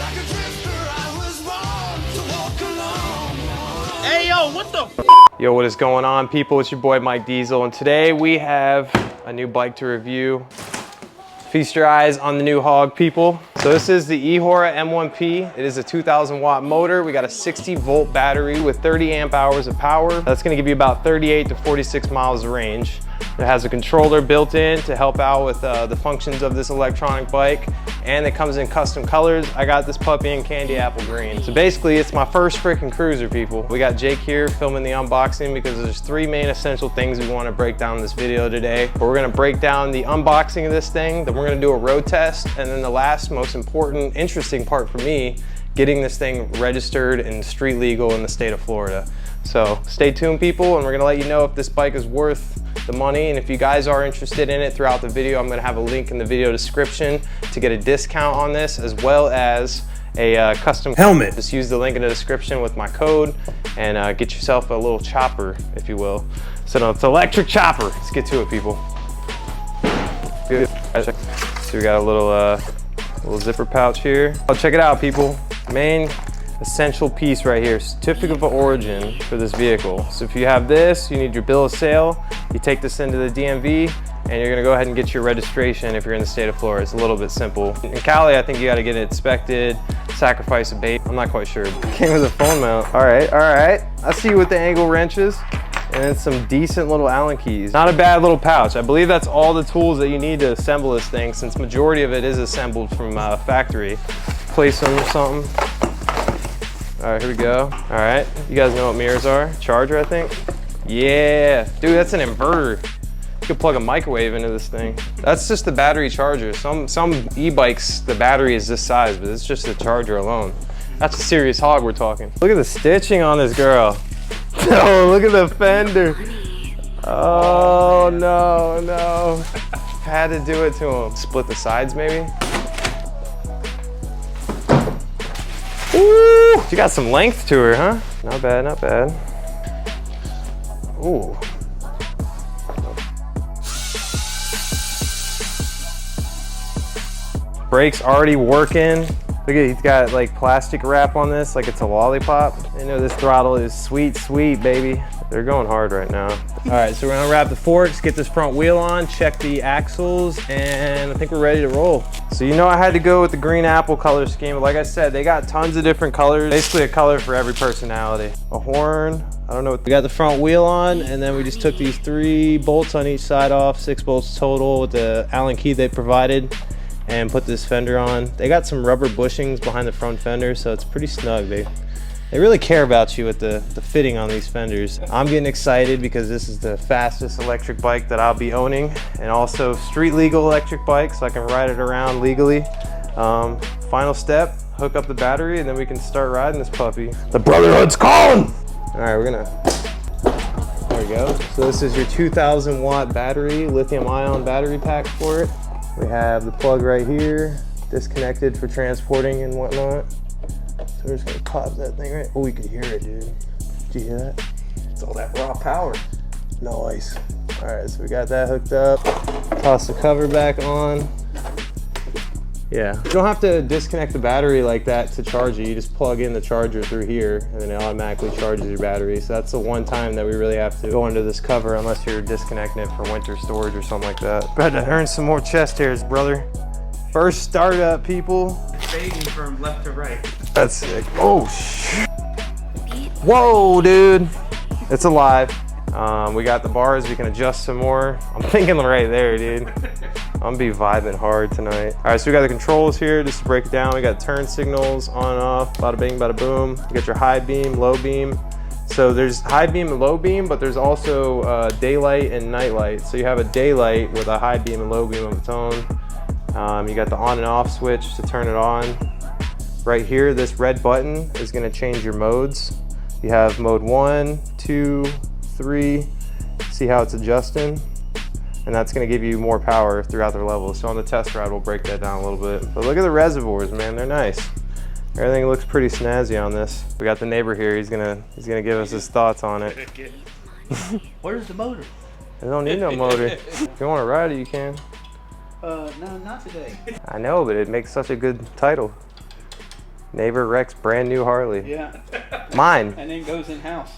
Hey yo, what the f? Yo, what is going on, people? It's your boy Mike Diesel, and today we have a new bike to review. Feast your eyes on the new hog, people. So this is the Eahora M1P. It is a 2,000 watt motor. We got a 60 volt battery with 30 amp hours of power. That's gonna give you about 38 to 46 miles of range. It has a controller built in to help out with the functions of this electronic bike, and it comes in custom colors. I got this puppy in candy apple green. So basically, it's my first freaking cruiser, people. We got Jake here filming the unboxing because there's three main essential things we want to break down in this video today. We're gonna break down the unboxing of this thing, then we're gonna do a road test, and then the last, most important, interesting part for me, getting this thing registered and street legal in the state of Florida. So stay tuned, people, and we're gonna let you know if this bike is worth the money. And if you guys are interested in it throughout the video, I'm gonna have a link in the video description to get a discount on this, as well as a custom helmet. Just use the link in the description with my code and get yourself a little chopper, if you will. So it's an electric chopper. Let's get to it, people. Good. So we got a little zipper pouch here. Oh, check it out, people. Main essential piece right here, certificate of origin for this vehicle. So if you have this, you need your bill of sale. You take this into the DMV and you're gonna go ahead and get your registration if you're in the state of Florida. It's a little bit simple. In Cali, I think you gotta get it inspected, sacrifice a baby. I'm not quite sure. Came with a phone mount. All right. I see you with the angle wrenches and then some decent little Allen keys. Not a bad little pouch. I believe that's all the tools that you need to assemble this thing, since majority of it is assembled from factory. Place them or something. All right, here we go. All right, you guys know what mirrors are? Charger, I think. Yeah, dude, that's an inverter. You could plug a microwave into this thing. That's just the battery charger. Some e-bikes, the battery is this size, but it's just the charger alone. That's a serious hog we're talking. Look at the stitching on this girl. Oh, look at the fender. Oh, no. Had to do it to him. Split the sides, maybe? Ooh, she got some length to her, huh? Not bad, not bad. Ooh. Brakes already working. Look at, he's got like plastic wrap on this, like it's a lollipop. I know this throttle is sweet, baby. They're going hard right now. All right, so we're gonna wrap the forks, get this front wheel on, check the axles, and I think we're ready to roll. So you know I had to go with the green apple color scheme. Like I said, they got tons of different colors. Basically a color for every personality. A horn, I don't know. We got the front wheel on, and then we just took these 3 bolts on each side off, 6 bolts total with the Allen key they provided, and put this fender on. They got some rubber bushings behind the front fender, so it's pretty snug. They really care about you with the fitting on these fenders. I'm getting excited because this is the fastest electric bike that I'll be owning, and also street legal electric bike, so I can ride it around legally. Final step, hook up the battery, and then we can start riding this puppy. The Brotherhood's calling! All right, there we go. So this is your 2,000 watt battery, lithium ion battery pack for it. We have the plug right here, disconnected for transporting and whatnot. So we're just gonna pop that thing right. Oh, you could hear it, dude. Did you hear that? It's all that raw power. Nice. All right, so we got that hooked up. Toss the cover back on. Yeah, you don't have to disconnect the battery like that to charge it. You just plug in the charger through here and then it automatically charges your battery. So that's the one time that we really have to go under this cover, unless you're disconnecting it for winter storage or something like that. Had to earn some more chest hairs, brother. First startup, people. It's fading from left to right. That's sick. Oh, whoa, dude. It's alive. We got the bars, we can adjust some more. I'm thinking right there, dude. I'm gonna be vibing hard tonight. All right, so we got the controls here, just to break it down. We got turn signals, on and off, bada bing, bada boom. You got your high beam, low beam. So there's high beam and low beam, but there's also daylight and night light. So you have a daylight with a high beam and low beam of its own. You got the on and off switch to turn it on. Right here, this red button is gonna change your modes. You have mode 1, 2, 3. See how it's adjusting? And that's gonna give you more power throughout the levels. So on the test ride, we'll break that down a little bit. But look at the reservoirs, man, they're nice. Everything looks pretty snazzy on this. We got the neighbor here, he's gonna give us his thoughts on it. Where's the motor? I don't need no motor. If you wanna ride it, you can. No, not today. I know, but it makes such a good title. Neighbor Rex brand new Harley. Yeah. Mine. And then goes in house.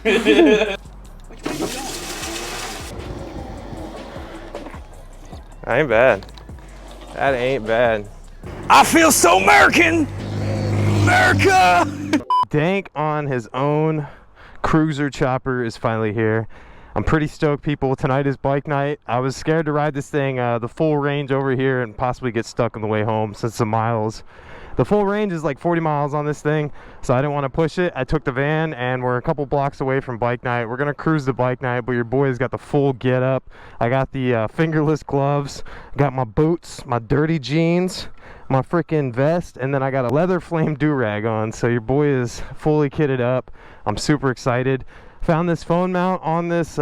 That ain't bad. That ain't bad. I feel so American! America! Dank on his own cruiser chopper is finally here. I'm pretty stoked, people. Tonight is bike night. I was scared to ride this thing the full range over here and possibly get stuck on the way home since the miles. The full range is like 40 miles on this thing, so I didn't want to push it. I took the van and we're a couple blocks away from bike night. We're gonna cruise the bike night, but your boy's got the full get up. I got the fingerless gloves, got my boots, my dirty jeans, my freaking vest, and then I got a leather flame do-rag on, so your boy is fully kitted up. I'm super excited. Found this phone mount on this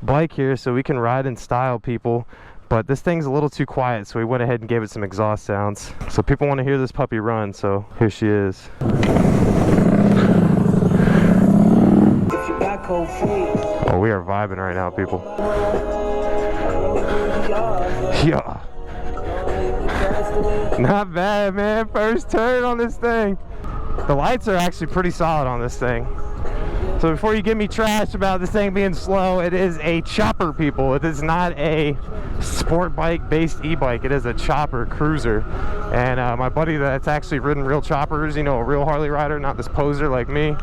bike here so we can ride in style, people. But this thing's a little too quiet, so we went ahead and gave it some exhaust sounds. So people want to hear this puppy run, so here she is. Oh, we are vibing right now, people. Yeah. Not bad, man. First turn on this thing. The lights are actually pretty solid on this thing. So before you give me trash about this thing being slow, it is a chopper, people. It is not a sport bike based e-bike. It is a chopper cruiser. And my buddy that's actually ridden real choppers, you know, a real Harley rider, not this poser like me,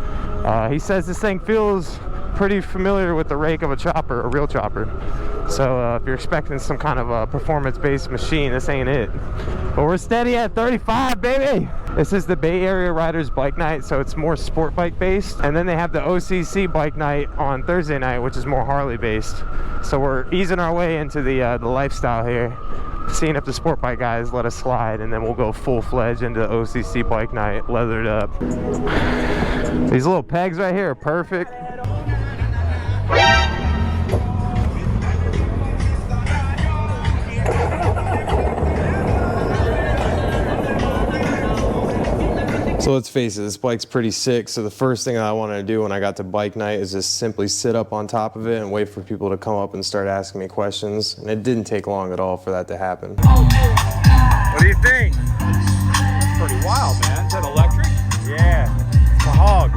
he says this thing feels pretty familiar with the rake of a chopper, a real chopper. So if you're expecting some kind of a performance-based machine, this ain't it. But we're steady at 35, baby! This is the Bay Area Riders Bike Night, so it's more sport bike based. And then they have the OCC Bike Night on Thursday night, which is more Harley based. So we're easing our way into the lifestyle here, seeing if the sport bike guys let us slide, and then we'll go full-fledged into the OCC Bike Night, leathered up. These little pegs right here are perfect. So let's face it, this bike's pretty sick, so the first thing I wanted to do when I got to bike night is just simply sit up on top of it and wait for people to come up and start asking me questions, and it didn't take long at all for that to happen. What do you think? It's pretty wild, man. Is that electric? Yeah, it's a hog.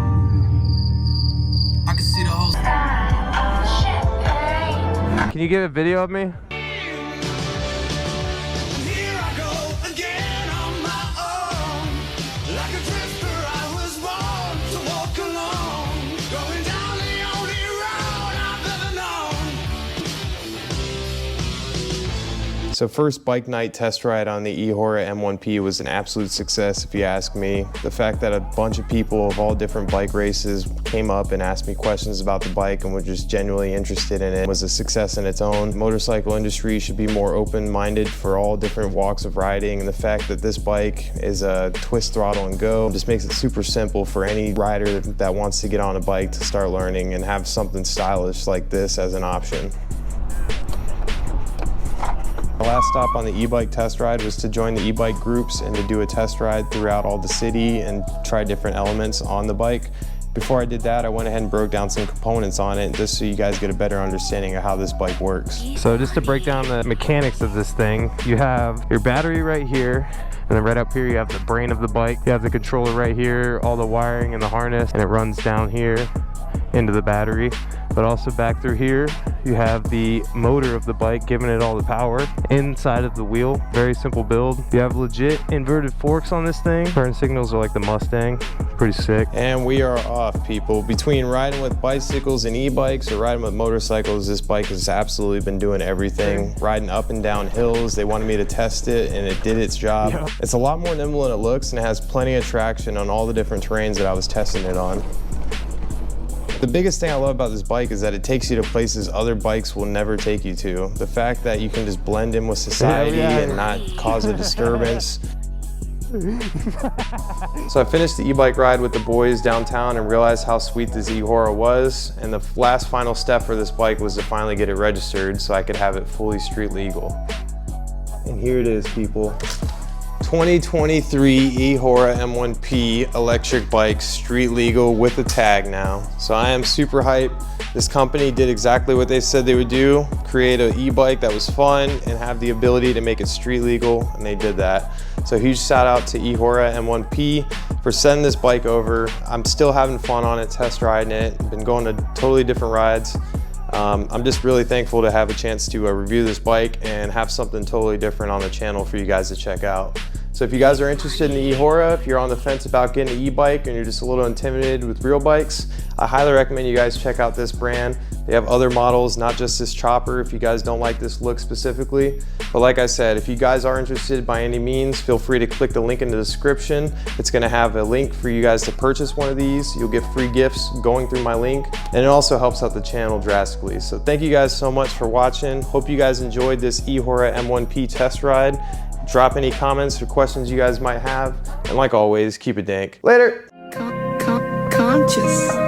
I can see the whole... Can you get a video of me? So first bike night test ride on the Eahora M1P was an absolute success if you ask me. The fact that a bunch of people of all different bike races came up and asked me questions about the bike and were just genuinely interested in it was a success in its own. The motorcycle industry should be more open-minded for all different walks of riding, and the fact that this bike is a twist, throttle, and go just makes it super simple for any rider that wants to get on a bike to start learning and have something stylish like this as an option. The last stop on the e-bike test ride was to join the e-bike groups and to do a test ride throughout all the city and try different elements on the bike. Before I did that, I went ahead and broke down some components on it just so you guys get a better understanding of how this bike works. So just to break down the mechanics of this thing, you have your battery right here, and then right up here you have the brain of the bike. You have the controller right here, all the wiring and the harness, and it runs down here into the battery. But also back through here, you have the motor of the bike giving it all the power inside of the wheel. Very simple build. You have legit inverted forks on this thing. Turn signals are like the Mustang. Pretty sick. And we are off, people. Between riding with bicycles and e-bikes or riding with motorcycles, this bike has absolutely been doing everything. Riding up and down hills, they wanted me to test it and it did its job. Yep. It's a lot more nimble than it looks and it has plenty of traction on all the different terrains that I was testing it on. The biggest thing I love about this bike is that it takes you to places other bikes will never take you to. The fact that you can just blend in with society and not cause a disturbance. So I finished the e-bike ride with the boys downtown and realized how sweet this Eahora was, and the last final step for this bike was to finally get it registered so I could have it fully street legal. And here it is, people. 2023 Eahora M1P electric bike, street legal with a tag now. So I am super hyped. This company did exactly what they said they would do, create an e-bike that was fun and have the ability to make it street legal, and they did that. So huge shout out to Eahora M1P for sending this bike over. I'm still having fun on it, test riding it, been going to totally different rides. I'm just really thankful to have a chance to review this bike and have something totally different on the channel for you guys to check out. So if you guys are interested in the Eahora, if you're on the fence about getting an e-bike and you're just a little intimidated with real bikes, I highly recommend you guys check out this brand. They have other models, not just this chopper, if you guys don't like this look specifically. But like I said, if you guys are interested by any means, feel free to click the link in the description. It's gonna have a link for you guys to purchase one of these. You'll get free gifts going through my link, and it also helps out the channel drastically. So thank you guys so much for watching. Hope you guys enjoyed this Eahora M1P test ride. Drop any comments or questions you guys might have. And like always, keep it dank. Later. Conscious.